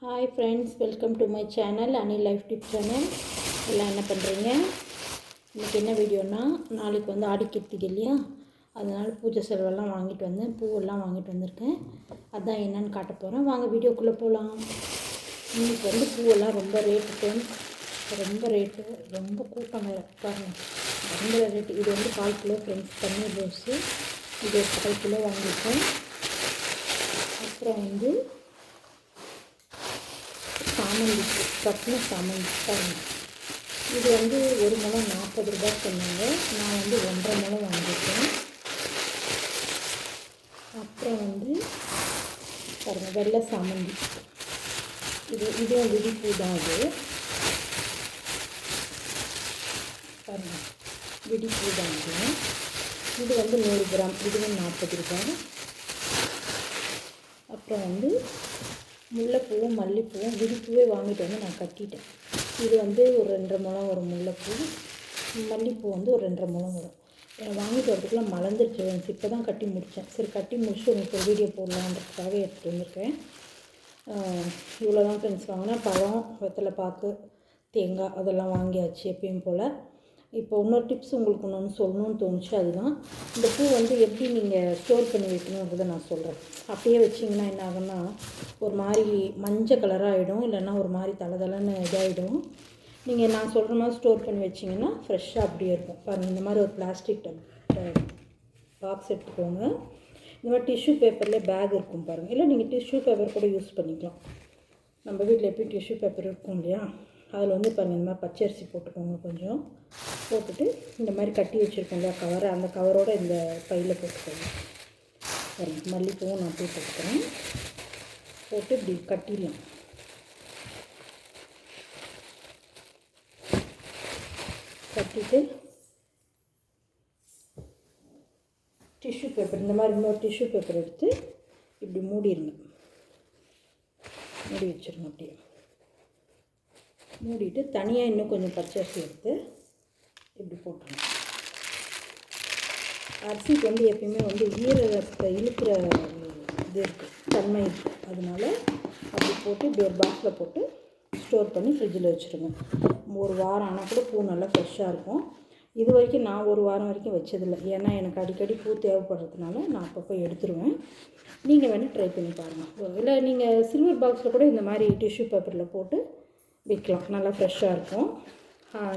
Hi friends, welcome to my channel அனி life tip channel. எல்லாம் என்ன பண்ணுறீங்க? இன்றைக்கி என்ன வீடியோனா, நாளைக்கு வந்து ஆடி கிருத்திகை இல்லையா, அதனால் பூஜை செலவெல்லாம் வாங்கிட்டு வந்தேன், பூவெல்லாம் வாங்கிட்டு வந்திருக்கேன். அதுதான் என்னென்னு காட்ட போகிறேன். வாங்க வீடியோக்குள்ளே போகலாம். இன்றைக்கி வந்து பூவெல்லாம் ரொம்ப ரேட்டு ஃப்ரெண்ட்ஸ், ரொம்ப ரேட்டு, ரொம்ப கூட்டம் வேறு பாருங்கள், பயங்கர ரேட்டு. இது வந்து 4 கிலோ ஃப்ரெண்ட்ஸ், பன்னீர் ரோஸு, இது 4 கிலோ வாங்கியிருக்கேன். அப்புறம் வந்து சாமந்தி பூ, கட்டின சாமந்தி பாருங்கள், இது வந்து ஒரு முழம் 40 ரூபாய் சொன்னாங்க, நான் வந்து 1.5 முழம் வாங்கியிருக்கேன். அப்புறம் வந்து பாருங்கள், வெள்ளை சாமந்தி, இதுவும் விடிப்பூ தான். அது பாருங்கள், விடிப்பூ தான். இது வந்து 100 கிராம், இதுவும் 40 ரூபாய். அப்புறம் வந்து முல்லைப்பூவும் மல்லிப்பூவும் விடிப்பூவே வாங்கிட்டு வந்து நான் கட்டிட்டேன். இது வந்து ஒரு 2.5 முழம் வரும் முல்லைப்பூ, மல்லிப்பூ வந்து ஒரு 2.5 முழம் வரும். வாங்கிட்டு வரதுக்குள்ள மலர்ந்துருச்சு. இப்போ தான் கட்டி முடித்தேன். சரி, கட்டி முடிச்சு உங்களுக்கு ஒரு வீடியோ போடலான்றதுக்காக எடுத்துகிட்டு வந்திருக்கேன். இவ்வளோ தான் ஃப்ரெண்ட்ஸ் வாங்கினேன். பழம், வெத்தலை பாக்கு, தேங்காய் அதெல்லாம் வாங்கியாச்சு எப்பயும் போல். இப்போ இன்னொரு டிப்ஸ் உங்களுக்கு ஒன்று சொல்லணும்னு தோணுச்சு. அதுதான், இந்த பூ வந்து எப்படி நீங்கள் ஸ்டோர் பண்ணி வைக்கணுன்றதை நான் சொல்கிறேன். அப்படியே வச்சிங்கன்னா என்ன ஆகும்னா, ஒரு மாதிரி மஞ்சள் கலராக ஆகிடும், இல்லைன்னா ஒரு மாதிரி தளதளன்னு இதாகிடும். நீங்கள் நான் சொல்கிற மாதிரி ஸ்டோர் பண்ணி வச்சிங்கன்னா ஃப்ரெஷ்ஷாக அப்படியே இருக்கும். பாருங்கள், இந்த மாதிரி ஒரு பிளாஸ்டிக் பாக்ஸ் எடுத்துக்கோங்க. இந்த மாதிரி டிஷ்யூ பேப்பர்லேயே பேக் இருக்கும் பாருங்கள், இல்லை நீங்கள் டிஷ்யூ பேப்பர் கூட யூஸ் பண்ணிக்கலாம். நம்ம வீட்டில் எப்பயும் டிஷ்யூ பேப்பர் இருக்கும் இல்லையா, அதில் வந்து பாருங்கள், இந்த மாதிரி பச்சரிசி போட்டுக்கோங்க. கொஞ்சம் போட்டுட்டு இந்த மாதிரி கட்டி வச்சுருக்கோம் இல்லையா கவரை, அந்த கவரோடு இந்த பையில் போட்டுக்கோங்க. பாருங்கள், மல்லிப்பூவும் நான் போட்டுக்கிறேன். போட்டு இப்படி கட்டிடலாம். கட்டிட்டு டிஷ்யூ பேப்பர், இந்த மாதிரி இன்னொரு டிஷ்யூ பேப்பர் எடுத்து இப்படி மூடிடுங்க. மூடி வச்சுருங்க. அப்படியே மூடிட்டு தனியாக இன்னும் கொஞ்சம் பச்சரிசி எடுத்து இப்படி போட்டுருங்க. அரிசிக்கு வந்து எப்பயுமே வந்து ஈரத்தை இழுக்கிற இது இருக்குது, தன்மை இருக்குது. அதனால் அப்படி போட்டு இப்படி ஒரு பாக்ஸில் போட்டு ஸ்டோர் பண்ணி ஃப்ரிட்ஜில் வச்சுருங்க. ஒரு வாரம் ஆனால் கூட பூ நல்லா ஃப்ரெஷ்ஷாக இருக்கும். இது வரைக்கும் நான் ஒரு வாரம் வரைக்கும் வச்சதில்லை, ஏன்னா எனக்கு அடிக்கடி பூ தேவைப்படுறதுனால நான் அப்பப்போ எடுத்துருவேன். நீங்கள் வேணால் ட்ரை பண்ணி பாருங்கள். இல்லை நீங்கள் சில்வர் பாக்ஸில் கூட இந்த மாதிரி டிஷ்யூ பேப்பரில் போட்டு வைக்கலாம், நல்லா ஃப்ரெஷ்ஷாக இருக்கும்.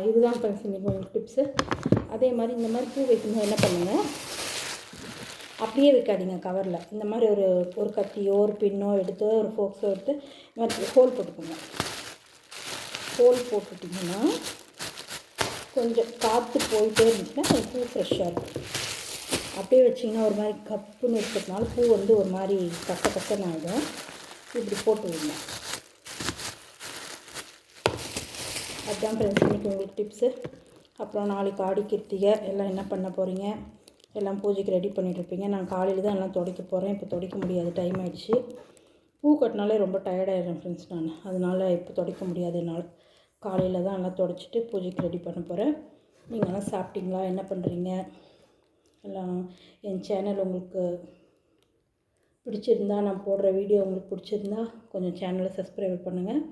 இதுதான் ஃப்ரெண்ட்ஸ் இன்றைக்கி உங்களுக்கு டிப்ஸு. அதே மாதிரி இந்த மாதிரி பூ வைக்கணும் என்ன பண்ணுங்கள், அப்படியே வைக்காதீங்க கவரில். இந்த மாதிரி ஒரு கத்தியோ ஒரு பின்னோ எடுத்து, ஒரு ஃபோக்ஸோ எடுத்து இந்த மாதிரி ஹோல் போட்டுக்கோங்க. ஹோல் போட்டுட்டிங்கன்னா கொஞ்சம் காற்று போயிட்டே இருந்துச்சுன்னா பூ ஃப்ரெஷ்ஷாக இருக்கும். அப்படியே வச்சிங்கன்னா ஒரு மாதிரி கப்புன்னு இருக்கிறதுனால பூ வந்து ஒரு மாதிரி கசன்னு ஆகிடும். இப்படி போட்டு விடுங்க. அதுதான் ஃப்ரெண்ட்ஸ் இன்றைக்கி உங்களுக்கு டிப்ஸு. அப்புறம் நாளைக்கு ஆடி கிருத்திகை, எல்லாம் என்ன பண்ண போகிறீங்க? எல்லாம் பூஜைக்கு ரெடி பண்ணிகிட்ருப்பீங்க. நான் காலையில் தான் எல்லாம் துடைக்க போகிறேன். இப்போ துடைக்க முடியாது, டைம் ஆகிடுச்சு. பூ கட்டினாலே ரொம்ப டயர்டாகிடுறேன் ஃப்ரெண்ட்ஸ் நான், அதனால் இப்போ துடைக்க முடியாது என்னால். காலையில் தான் எல்லாம் துடைச்சிட்டு பூஜைக்கு ரெடி பண்ண போகிறேன். நீங்கள்லாம் சாப்பிட்டீங்களா? என்ன பண்ணுறீங்க? எல்லாம் என் சேனல் உங்களுக்கு பிடிச்சிருந்தா, நான் போடுற வீடியோ உங்களுக்கு பிடிச்சிருந்தா கொஞ்சம் சேனலை சப்ஸ்கிரைப் பண்ணுங்கள்,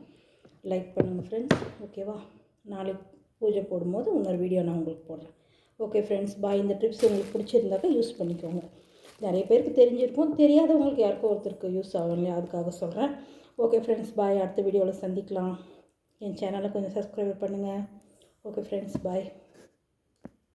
லைக் பண்ணுங்கள் ஃப்ரெண்ட்ஸ். ஓகேவா? நாளைக்கு பூஜை போடும்போது இன்னொரு வீடியோ நான் உங்களுக்கு போடுறேன். ஓகே ஃப்ரெண்ட்ஸ், பாய். இந்த டிப்ஸ் உங்களுக்கு பிடிச்சிருந்தாக்கா யூஸ் பண்ணிக்கோங்க. நிறைய பேருக்கு தெரிஞ்சிருக்கும், தெரியாதவங்களுக்கு யாருக்கும் ஒருத்தருக்கு யூஸ் ஆகும் இல்லையா, அதுக்காக சொல்கிறேன். ஓகே ஃப்ரெண்ட்ஸ், பாய். அடுத்த வீடியோவில் சந்திக்கலாம். என் சேனலை கொஞ்சம் சப்ஸ்கிரைப் பண்ணுங்கள். ஓகே ஃப்ரெண்ட்ஸ், பாய்.